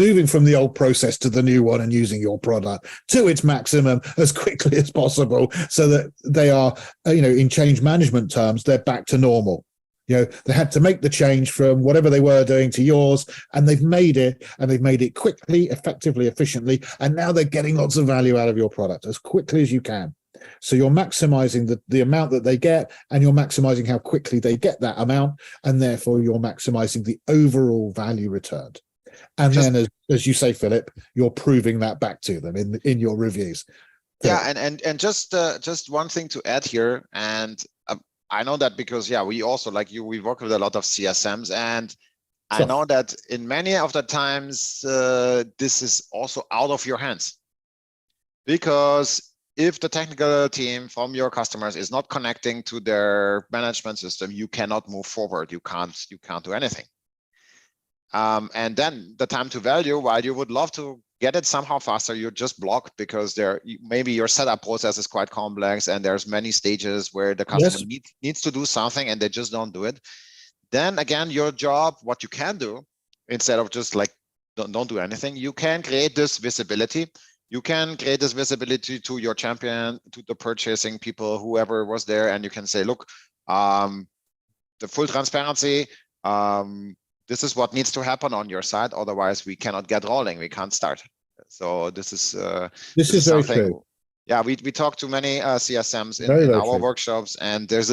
Moving from the old process to the new one, and using your product to its maximum as quickly as possible, so that they are, in change management terms, they're back to normal. They had to make the change from whatever they were doing to yours, and they've made it quickly, effectively, efficiently, and now they're getting lots of value out of your product as quickly as you can. So you're maximizing the amount that they get, and you're maximizing how quickly they get that amount, and therefore you're maximizing the overall value returned. And then, as you say, Philip, you're proving that back to them in your reviews. Philip. Yeah, and just one thing to add here, and I know that because we also, like you, we work with a lot of CSMs, and I know that in many of the times this is also out of your hands, because if the technical team from your customers is not connecting to their management system, you cannot move forward. You can't do anything. And then the time to value, while you would love to get it somehow faster, you're just blocked because maybe your setup process is quite complex, and there's many stages where the customer needs to do something and they just don't do it. Then again, your job, what you can do, instead of just like don't do anything, you can create this visibility. You can create this visibility to your champion, to the purchasing people, whoever was there, and you can say, look, the full transparency, this is what needs to happen on your side. Otherwise, we cannot get rolling. We can't start. So this is very true. Yeah, we talk to many CSMs in our workshops, and there's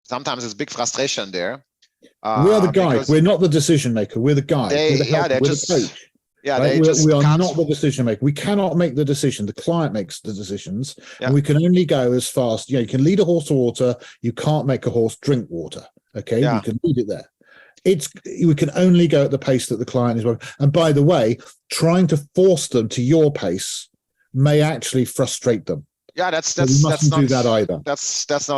sometimes there's big frustration there. We are the guide. We're not the decision maker. We're the guide. We're the coach. Yeah, right? we are not the decision maker. We cannot make the decision. The client makes the decisions. And we can only go as fast. You can lead a horse to water. You can't make a horse drink water. Okay, you can lead it there. We can only go at the pace that the client is working. And by the way, trying to force them to your pace may actually frustrate them. Yeah, that's mustn't do that either. That's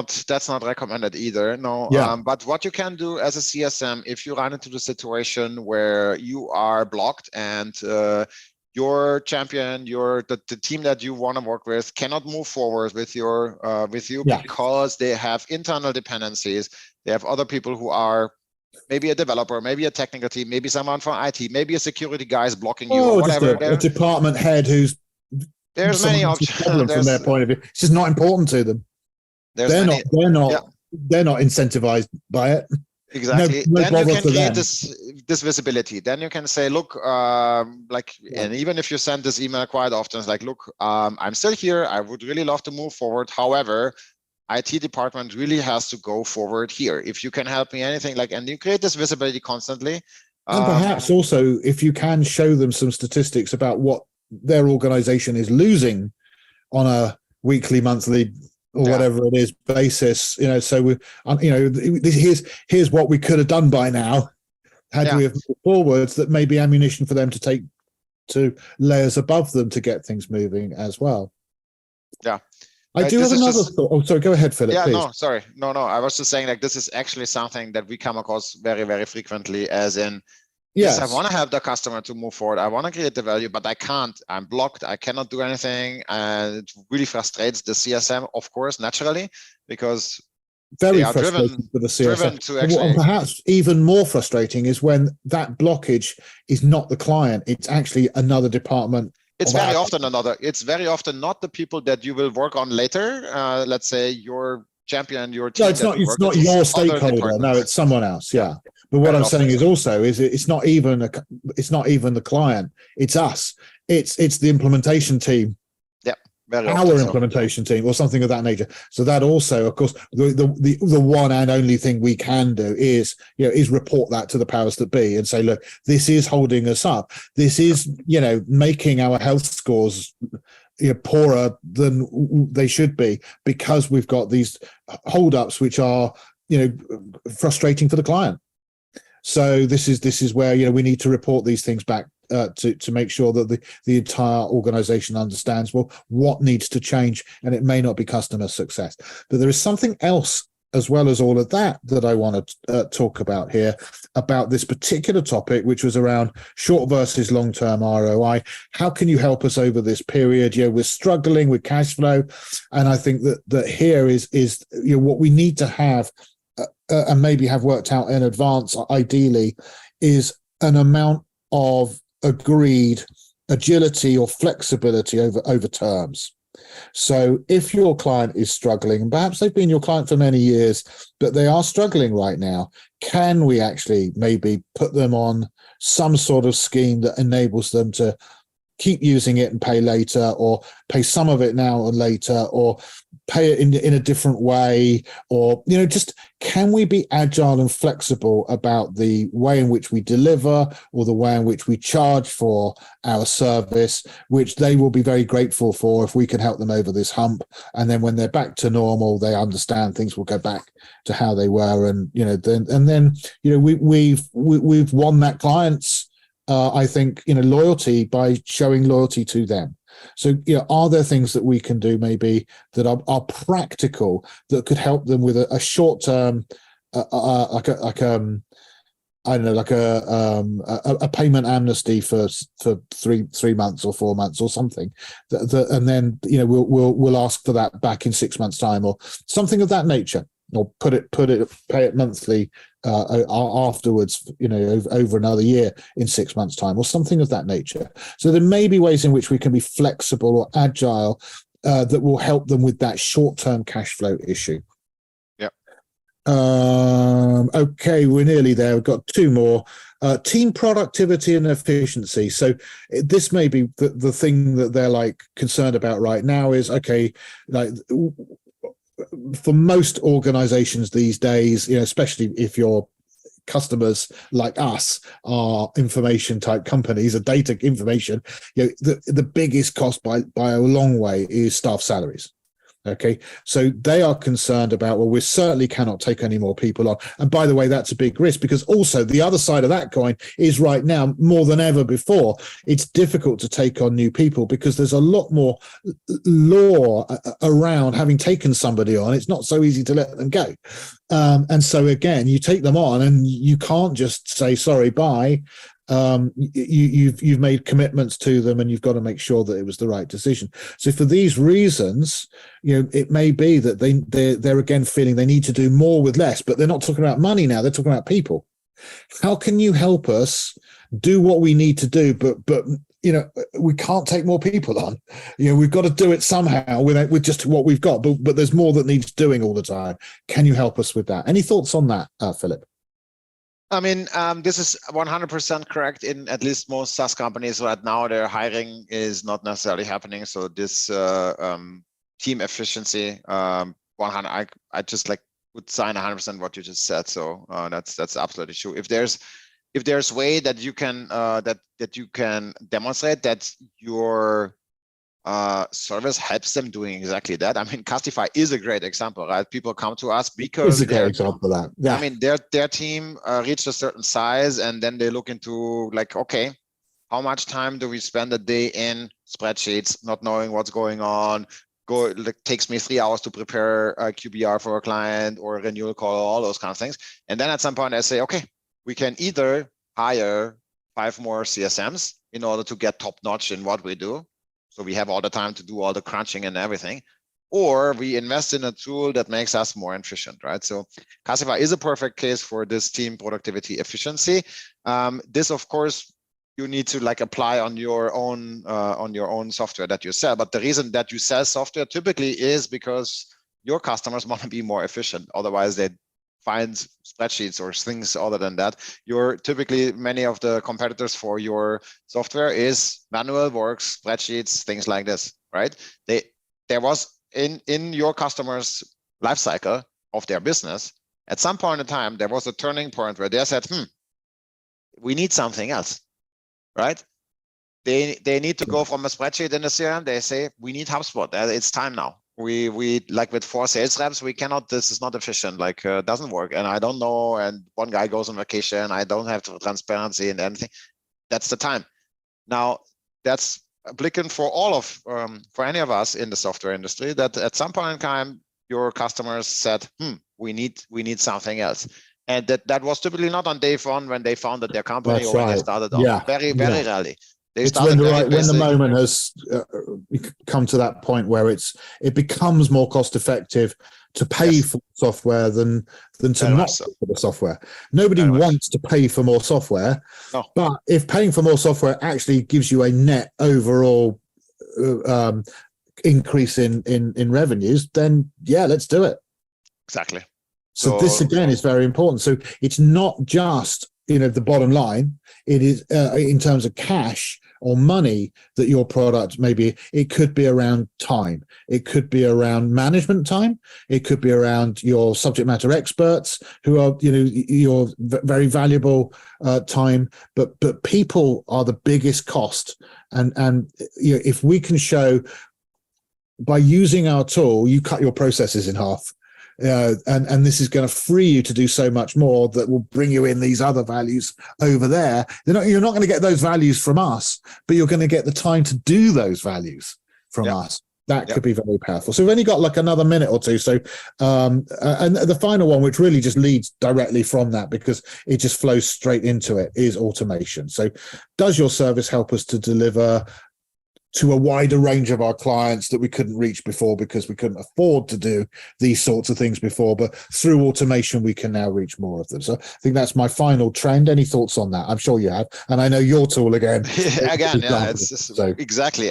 not recommended either. No. But what you can do as a CSM, if you run into the situation where you are blocked and your champion, the team that you want to work with cannot move forward with you because they have internal dependencies. They have other people who are maybe a developer, maybe a technical team, maybe someone from IT, maybe a security guy is blocking you, or whatever. A department head who's there's many options from their point of view. It's just not important to them. They're not incentivized by it. Exactly. No then you can create this visibility. Then you can say, look, and even if you send this email quite often, it's like, look, I'm still here. I would really love to move forward. However, IT department really has to go forward here. If you can help me anything, and you create this visibility constantly. And perhaps also, if you can show them some statistics about what their organization is losing on a weekly, monthly, or whatever it is basis, so here's what we could have done by now had we have moved forwards, that may be ammunition for them to take to layers above them to get things moving as well. Yeah. I do have another thought. Oh, sorry. Go ahead, Philip. Yeah, please. no, sorry. No. I was just saying, this is actually something that we come across very, very frequently, as in, yes, I want to help the customer to move forward. I want to create the value, but I can't. I'm blocked. I cannot do anything. And it really frustrates the CSM, of course, naturally, because very frustrating for the CSM. And perhaps even more frustrating is when that blockage is not the client. It's actually another department. It's very often not the people that you will work on later. Let's say your champion your No, team it's that not. you It's work with, not it's your other stakeholder. No, departments. it's someone else. Yeah, Yeah. But what very I'm often saying is so. also is it's not even it's not even the client. It's us. It's the implementation team, Yeah, very often our so. implementation team, or something of that nature. So that also, of course, the one and only thing we can do is is report that to the powers that be and say, look, this is holding us up. This is making our health scores poorer than they should be because we've got these holdups which are frustrating for the client. So this is where we need to report these things back to make sure that the entire organization understands what needs to change, and it may not be customer success, but there is something else as well as all of that I want to talk about here, about this particular topic, which was around short versus long-term ROI. How can you help us over this period? We're struggling with cash flow, and I think that here is what we need to have and maybe have worked out in advance, ideally, is an amount of agreed agility or flexibility over terms. So if your client is struggling, and perhaps they've been your client for many years, but they are struggling right now, can we actually maybe put them on some sort of scheme that enables them to keep using it and pay later, or pay some of it now and later, or pay it in a different way, or just can we be agile and flexible about the way in which we deliver, or the way in which we charge for our service, which they will be very grateful for if we can help them over this hump. And then when they're back to normal, they understand things will go back to how they were, and then we've won that client's I think loyalty by showing loyalty to them. So are there things that we can do maybe that are practical that could help them with a short term, like I don't know, like a payment amnesty for 3 months or 4 months or something, and then we'll ask for that back in 6 months' time, or something of that nature, or pay it monthly afterwards, over another year in 6 months' time, or something of that nature. So there may be ways in which we can be flexible or agile that will help them with that short-term cash flow issue. Okay, we're nearly there. We've got two more. Team productivity and efficiency. So this may be the thing that they're concerned about right now is, okay, for most organizations these days, especially if your customers like us are information type companies, a data information, the biggest cost by a long way is staff salaries. Okay, so they are concerned about, well, we certainly cannot take any more people on. And by the way, that's a big risk, because also the other side of that coin is right now, more than ever before, it's difficult to take on new people because there's a lot more law around having taken somebody on. It's not so easy to let them go. And so again, you take them on and you can't just say, sorry, bye. You've made commitments to them, and you've got to make sure that it was the right decision. So for these reasons, it may be that they're again feeling they need to do more with less, but they're not talking about money now, they're talking about people. How can you help us do what we need to do, but we can't take more people on? We've got to do it somehow with just what we've got, but there's more that needs doing all the time. Can you help us with that? Any thoughts on that, Philip? I mean, this is 100% correct. In at least most SaaS companies right now, their hiring is not necessarily happening. So this team efficiency, 100, I just would sign 100% what you just said. So that's absolutely true. If there's way that you can that you can demonstrate that your service helps them doing exactly that. I mean, Castify is a great example, right? People come to us because it's a great example of that. Yeah. I mean, their team reached a certain size, and then they look into okay, how much time do we spend a day in spreadsheets, not knowing what's going on? Takes me 3 hours to prepare a QBR for a client or a renewal call, all those kind of things. And then at some point I say, okay, we can either hire 5 more CSMs in order to get top notch in what we do, so we have all the time to do all the crunching and everything, or we invest in a tool that makes us more efficient, right? So Castify is a perfect case for this team productivity efficiency. This, of course, you need to apply on your own software that you sell. But the reason that you sell software typically is because your customers want to be more efficient. Otherwise, they find spreadsheets or things other than that. You're typically, many of the competitors for your software is manual works, spreadsheets, things like this, right? There was in your customers' life cycle of their business, at some point in time, there was a turning point where they said, we need something else, right? They need to go from a spreadsheet in the CRM. They say, we need HubSpot. It's time now. We like with 4 sales reps, we cannot, this is not efficient, like doesn't work. And I don't know. And one guy goes on vacation. I don't have transparency and anything. That's the time. Now that's applicant for all of, for any of us in the software industry, that at some point in time, your customers said, we need something else. And that was typically not on day one when they founded their company. That's or when right. they started on. Very rarely. It's when the moment has come to that point where it becomes more cost effective to pay for software than to not pay for the software. Nobody wants to pay for more software, but if paying for more software actually gives you a net overall increase in revenues, then yeah, let's do it. Exactly. So this again is very important. So it's not just the bottom line. It is in terms of cash or money that your product, maybe it could be around time, it could be around management time, it could be around your subject matter experts who are your very valuable time, but people are the biggest cost. And if we can show by using our tool, you cut your processes in half. And this is going to free you to do so much more that will bring you in these other values over there. You're not going to get those values from us, but you're going to get the time to do those values from us. That could be very powerful. So we've only got like another minute or two. So, and the final one, which really just leads directly from that because it just flows straight into it, is automation. So does your service help us to deliver to a wider range of our clients that we couldn't reach before because we couldn't afford to do these sorts of things before, but through automation we can now reach more of them? So I think that's my final trend. Any thoughts on that? I'm sure you have, and I know your tool again. Exactly.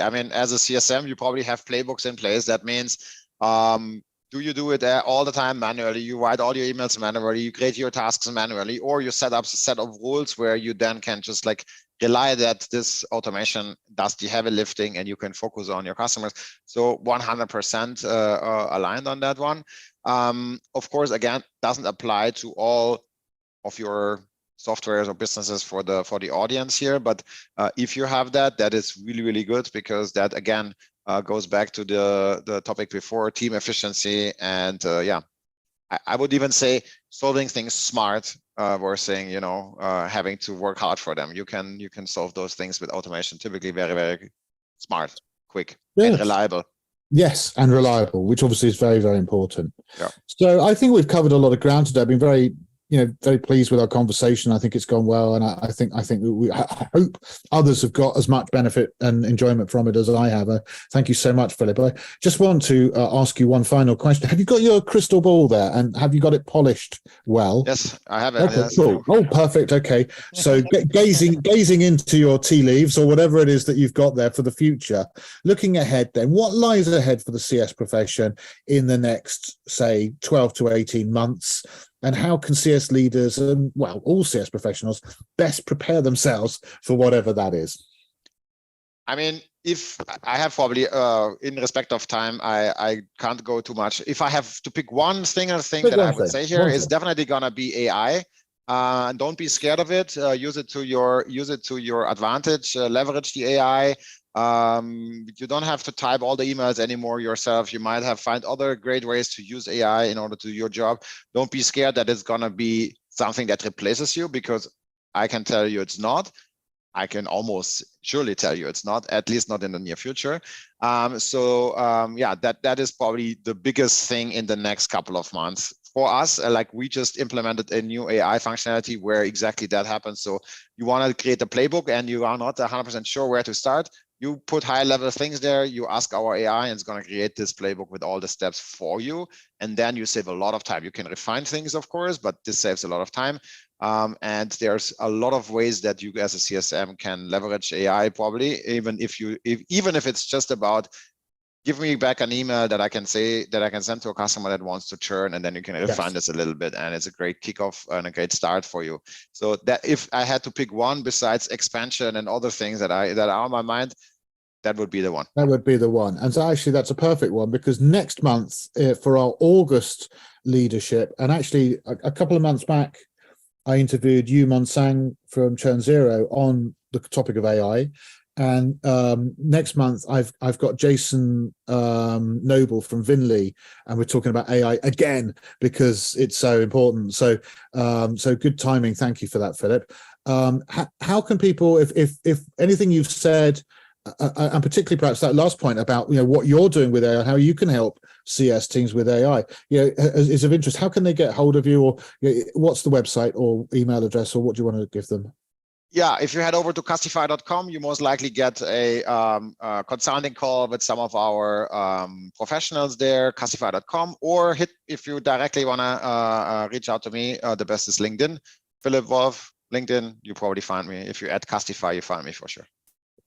I mean, as a CSM, you probably have playbooks in place. That means do you do it all the time manually? You write all your emails manually, you create your tasks manually, or you set up a set of rules where you then can just like rely that this automation does the heavy lifting and you can focus on your customers. So 100% aligned on that one. Of course, again, doesn't apply to all of your softwares or businesses for the audience here, but if you have that is really, really good, because that again goes back to the topic before, team efficiency. And I would even say solving things smart versus having to work hard for them. You can solve those things with automation, typically very, very smart, quick, and reliable. Yes, and reliable, which obviously is very, very important. Yeah. So I think we've covered a lot of ground today. I've been very pleased with our conversation. I think it's gone well, and I think I hope others have got as much benefit and enjoyment from it as I have. Thank you so much, Philipp. I just want to ask you one final question. Have you got your crystal ball there, and have you got it polished well? Yes, I have it. Okay, yes. cool. Oh, perfect. Okay, so gazing into your tea leaves or whatever it is that you've got there for the future, looking ahead, then what lies ahead for the CS profession in the next, say, 12 to 18 months? And how can CS leaders and, well, all CS professionals best prepare themselves for whatever that is? I mean, if I have probably, in respect of time, I can't go too much. If I have to pick one single thing that I would say here, is definitely gonna be AI. And don't be scared of it. Use it to your advantage. Leverage the AI. You don't have to type all the emails anymore yourself. You might find other great ways to use AI in order to do your job. Don't be scared that it's gonna be something that replaces you, because I can tell you it's not. I can almost surely tell you it's not, at least not in the near future. That is probably the biggest thing in the next couple of months. For us, like we just implemented a new AI functionality where exactly that happens. So you want to create a playbook and you are not 100% sure where to start. You put high-level things there, you ask our AI, and it's going to create this playbook with all the steps for you. And then you save a lot of time. You can refine things, of course, but this saves a lot of time. And there's a lot of ways that you as a CSM can leverage AI, probably, even if it's just about give me back an email that I can send to a customer that wants to churn, and then you can refine this a little bit. And it's a great kickoff and a great start for you. So that if I had to pick one besides expansion and other things that are on my mind, that would be the one. That would be the one. And so actually that's a perfect one, because next month for our August leadership, and actually a couple of months back, I interviewed Yu Monsang from Churn Zero on the topic of AI. And next month, I've got Jason Noble from Vinley, and we're talking about AI again because it's so important. So, so good timing. Thank you for that, Philip. How can people, if anything you've said, and particularly perhaps that last point about what you're doing with AI, how you can help CS teams with AI, is of interest. How can they get hold of you, or what's the website or email address, or what do you want to give them? Yeah, if you head over to Castify.com, you most likely get a consulting call with some of our professionals there, Castify.com, or if you directly want to reach out to me, the best is LinkedIn. Philipp Wolf, LinkedIn, you probably find me. If you add Castify, you find me for sure.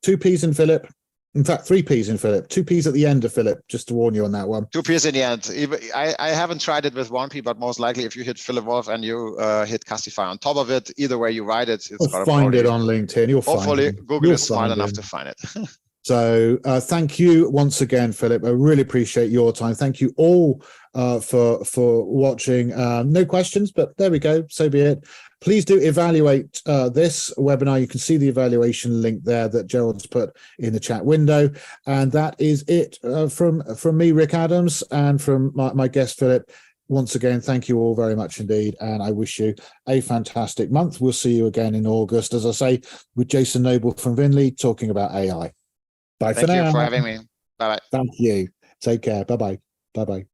2 P's in Philip. In fact, 3 P's in Philip. 2 P's at the end of Philip, just to warn you on that one. 2 P's in the end. I haven't tried it with 1 P, but most likely if you hit Philipp Wolf and you hit Castify on top of it, either way you write it, it's got to find it on LinkedIn. You'll hopefully find Google is smart enough to find it. So thank you once again, Philip. I really appreciate your time. Thank you all for watching. No questions, but there we go. So be it. Please do evaluate this webinar. You can see the evaluation link there that Gerald's put in the chat window. And that is it from me, Rick Adams, and from my guest, Philip. Once again, thank you all very much indeed. And I wish you a fantastic month. We'll see you again in August, as I say, with Jason Noble from Vinley talking about AI. Bye for now. Thank you for having me. Bye-bye. Thank you. Take care. Bye-bye. Bye-bye.